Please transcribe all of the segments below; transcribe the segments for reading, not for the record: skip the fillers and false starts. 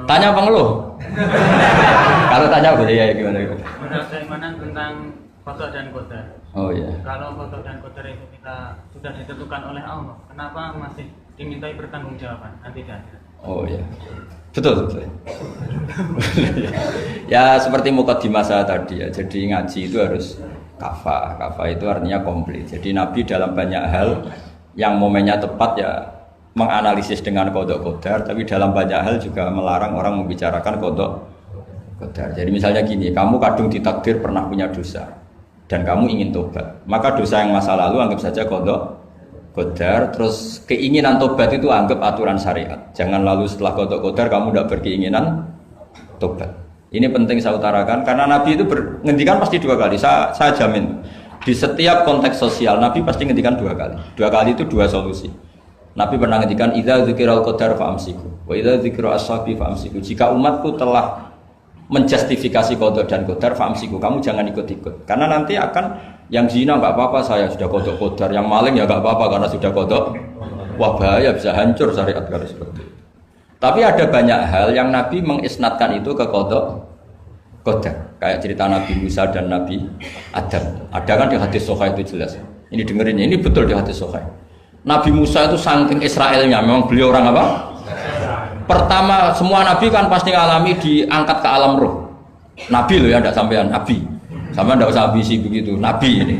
Tanya apa ngeluh? Kalau tanya boleh ya gimana? Menurut keimanan tentang qada dan qadar. Oh iya. Kalau qada dan qadar itu kita sudah ditentukan oleh Allah, kenapa masih dimintai pertanggungjawaban nanti di akhirat? Oh iya. Betul. Ya seperti mukadimah saya tadi ya. Jadi ngaji itu harus kafah. Kafah itu artinya komplit. Jadi Nabi dalam banyak hal yang momennya tepat ya menganalisis dengan qada qadar, tapi dalam banyak hal juga melarang orang membicarakan qada qadar. Jadi misalnya gini, kamu kadung ditakdir pernah punya dosa dan kamu ingin tobat, maka dosa yang masa lalu anggap saja qada qadar, terus keinginan tobat itu anggap aturan syariat. Jangan lalu setelah qada qadar kamu tidak berkeinginan tobat. Ini penting saya utarakan karena Nabi itu ngendikan pasti dua kali. Saya jamin di setiap konteks sosial Nabi pasti ngendikan dua kali. Dua kali itu dua solusi. Nabi pernah ngendikan idza dzikiral qadar fa'amsiku wa idza dzikra ashabi fa'amsiku. Jika umatku telah menjustifikasi qada dan qadar fa'amsiku, kamu jangan ikut-ikut. Karena nanti akan yang zina enggak apa-apa, saya sudah qada qadar, yang maling ya enggak apa-apa karena sudah qada. Wah bahaya, bisa hancur syariat kalau seperti itu. Tapi ada banyak hal yang Nabi mengisnadkan itu ke qada qadar. Kayak cerita Nabi Musa dan Nabi Adam. Ada kan di hadis Sahih itu jelas. Ini dengerin ya, ini betul di hadis Sahih. Nabi Musa itu saking Israelnya, memang beliau orang apa? Pertama, semua Nabi kan pasti ngalami diangkat ke alam roh. Nabi loh ya, tidak sampean Nabi. Sama tidak usah ambisi begitu, Nabi ini.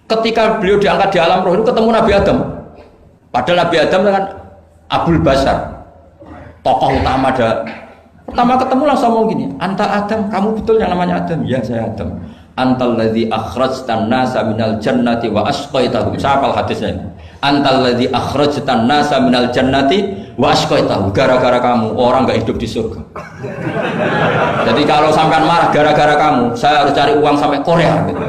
Ketika beliau diangkat di alam roh itu ketemu Nabi Adam. Padahal Nabi Adam kan Abul Basar, tokoh utama ada. Pertama ketemu langsung ngomong gini, Anta Adam, kamu betul yang namanya Adam? Ya saya Adam. Antal ladzi akhrajtan nasa minal jannati wa asqaitahum. Saya hafal hadisnya. Antal ladzi akhrajtan nasa minal jannati wa asqaitahum. Gara-gara kamu orang enggak hidup di surga. Jadi kalau sampean marah gara-gara kamu, saya harus cari uang sampai Korea gitu.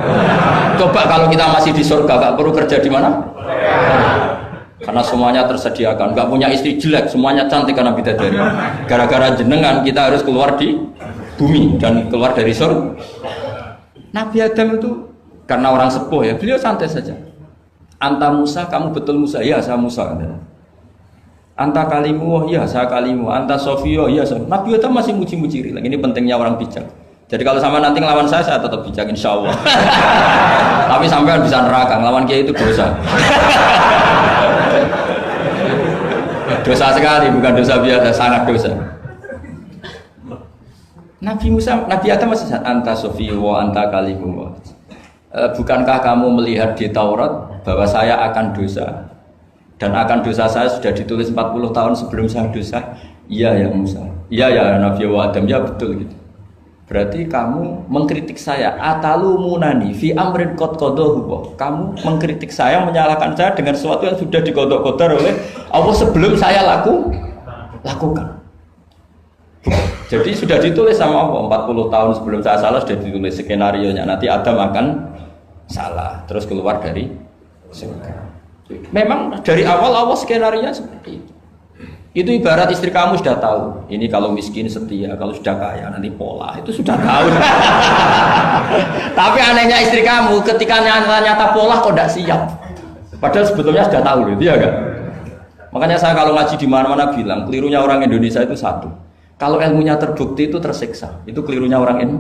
Coba kalau kita masih di surga enggak perlu kerja di mana? Karena semuanya tersediakan, enggak punya istri jelek, semuanya cantik karena bidadari. Gara-gara jenengan kita harus keluar di bumi dan keluar dari surga. Nabi Adam itu karena orang sepuh ya, beliau santai saja. Anta Musa, kamu betul Musa? Ya, saya Musa. Anta kalimu, ya saya kalimu. Anta Sofio, ya saya. Nabi Adam masih muji-muji. Ini pentingnya orang bijak. Jadi kalau sama nanti ngelawan saya tetap bijak insya Allah. Tapi sampai bisa neraka, ngelawan kiai itu dosa. Dosa sekali, bukan dosa biasa, sangat dosa. Nabi Musa, Nabi Adam masih anta sofiyo wa anta kalimu. Bukankah kamu melihat di Taurat bahwa saya akan dosa dan akan dosa saya sudah ditulis 40 tahun sebelum saya dosa? Iya ya Musa. Iya ya Nabi Adam, ya betul gitu. Berarti kamu mengkritik saya atalumunani fi amrin qad qadahu. Kamu mengkritik saya, menyalahkan saya dengan sesuatu yang sudah diqada-qadar oleh Allah sebelum saya lakukan. Jadi sudah ditulis sama Allah 40 tahun sebelum saya salah sudah ditulis skenario-nya nanti Adam akan salah terus keluar dari surga. Memang dari awal Allah skenario-nya seperti itu. Itu ibarat istri kamu sudah tahu ini kalau miskin setia, kalau sudah kaya nanti pola, itu sudah tahu. Tapi anehnya istri kamu ketika nyata pola kok tidak siap. Padahal sebetulnya sudah tahu gitu ya kan. Makanya saya kalau ngaji di mana-mana bilang kelirunya orang Indonesia itu satu. Kalau ilmunya terbukti itu tersiksa, itu kelirunya orang ini.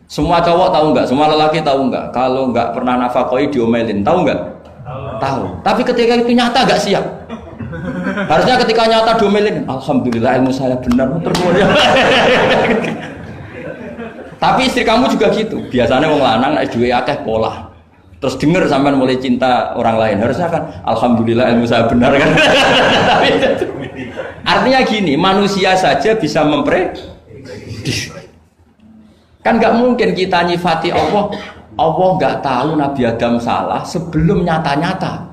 Semua cowok tahu nggak? Semua lelaki tahu nggak? Kalau nggak pernah nafakoi diomelin, tahu nggak? Tahu. Tapi ketika itu nyata nggak siap. Harusnya ketika nyata diomelin, alhamdulillah ilmu saya benar termulia. Tapi istri kamu juga gitu. Biasanya wong lanang nek duwe akeh pola. Terus denger sampean mulai cinta orang lain. Harusnya kan alhamdulillah ilmu saya benar kan. Artinya gini, manusia saja bisa memprediksi. Kan nggak mungkin kita nyifati Allah. Allah nggak tahu Nabi Adam salah sebelum nyata-nyata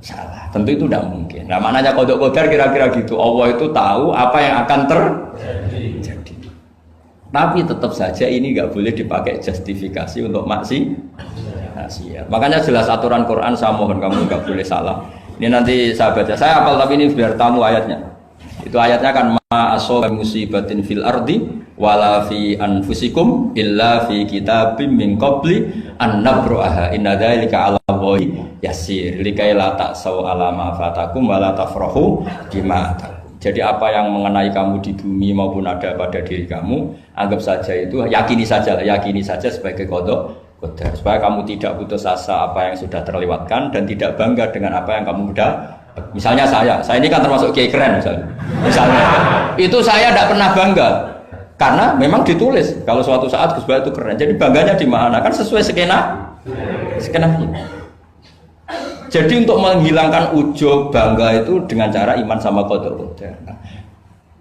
salah. Tentu itu tidak mungkin. Nah, maknanya qada-qadar kira-kira gitu. Allah itu tahu apa yang akan terjadi. Tapi tetap saja ini nggak boleh dipakai justifikasi untuk maksiat. Makanya jelas aturan Quran, saya mohon kamu nggak boleh salah. Ini nanti saya baca. Saya hafal tapi ini biar tamu ayatnya. Itu ayatnya kan ma asaba musibatin fil ardi wala fi anfusikum illa fi kitabim min qabli an nabraha inna dzalika 'ala Allahi yasir likai la ta'sau 'ala ma fatakum wa la tafrahu bima. Jadi apa yang mengenai kamu di bumi maupun ada pada diri kamu, anggap saja itu, yakini saja sebagai qada qadar. Supaya kamu tidak putus asa apa yang sudah terlewatkan dan tidak bangga dengan apa yang kamu sudah. Misalnya saya ini kan termasuk kiai keren misalnya. Itu saya tidak pernah bangga karena memang ditulis kalau suatu saat Gus Bahat itu keren. Jadi bangganya di mana? Kan sesuai skena ini. Jadi untuk menghilangkan ujub bangga itu dengan cara iman sama qada qadar. Nah,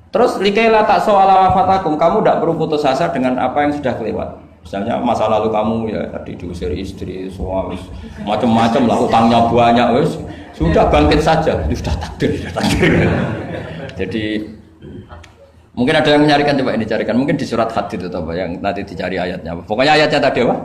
terus likaila tak soala wafatakum, kamu tidak perlu putus asa dengan apa yang sudah kelewat. Misalnya masa lalu kamu ya tadi diusir istri, suami, macam-macam lah, utangnya banyak, wes sudah bangkit saja, sudah takdir. Jadi mungkin ada yang mencarikan, coba ini carikan, mungkin di surat Hadid itu apa yang nanti dicari ayatnya. Pokoknya ayatnya tadi apa?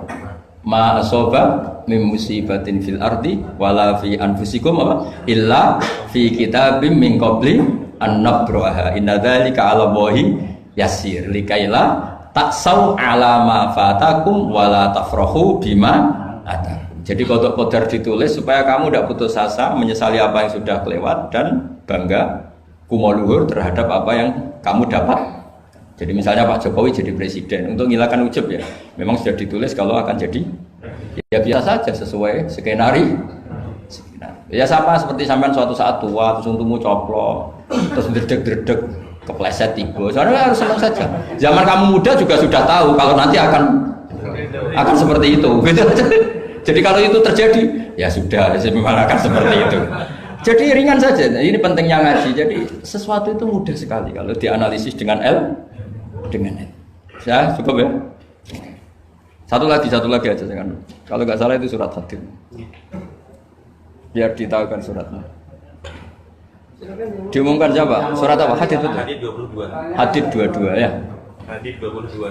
Ma asoba min musibatin fil ardi wala fi anfusikum apa illa fi kitabim min qabli an nabraha inna dzalika 'ala Allahi yasir likaila taksau 'ala ma fatakum wala tafrahu bima ata. Jadi qada qadar ditulis supaya kamu tidak putus asa menyesali apa yang sudah kelewat dan bangga kumoluhur terhadap apa yang kamu dapat. Jadi misalnya Pak Jokowi jadi presiden, untuk menghilangkan ujub ya, memang sudah ditulis kalau akan jadi, ya biasa saja sesuai skenario. Ya sama seperti sampean suatu saat tua, terus untukmu coplok, terus dredeg-dredeg, kepleset tiba. Soalnya harus senang saja. Zaman kamu muda juga sudah tahu kalau nanti akan seperti itu. Gitu. Jadi kalau itu terjadi, ya sudah, memang akan seperti itu. Jadi ringan saja. Ini pentingnya ngaji. Jadi sesuatu itu mudah sekali kalau dianalisis dengan dengan ya cukup ya. Satu lagi aja jangan. Kalau nggak salah itu surat Hadid. Biar ditahukan suratnya. Diumumkan siapa? Surat apa? Hadid itu. Hadid 22. Hadid 22 ya. Hadid 22.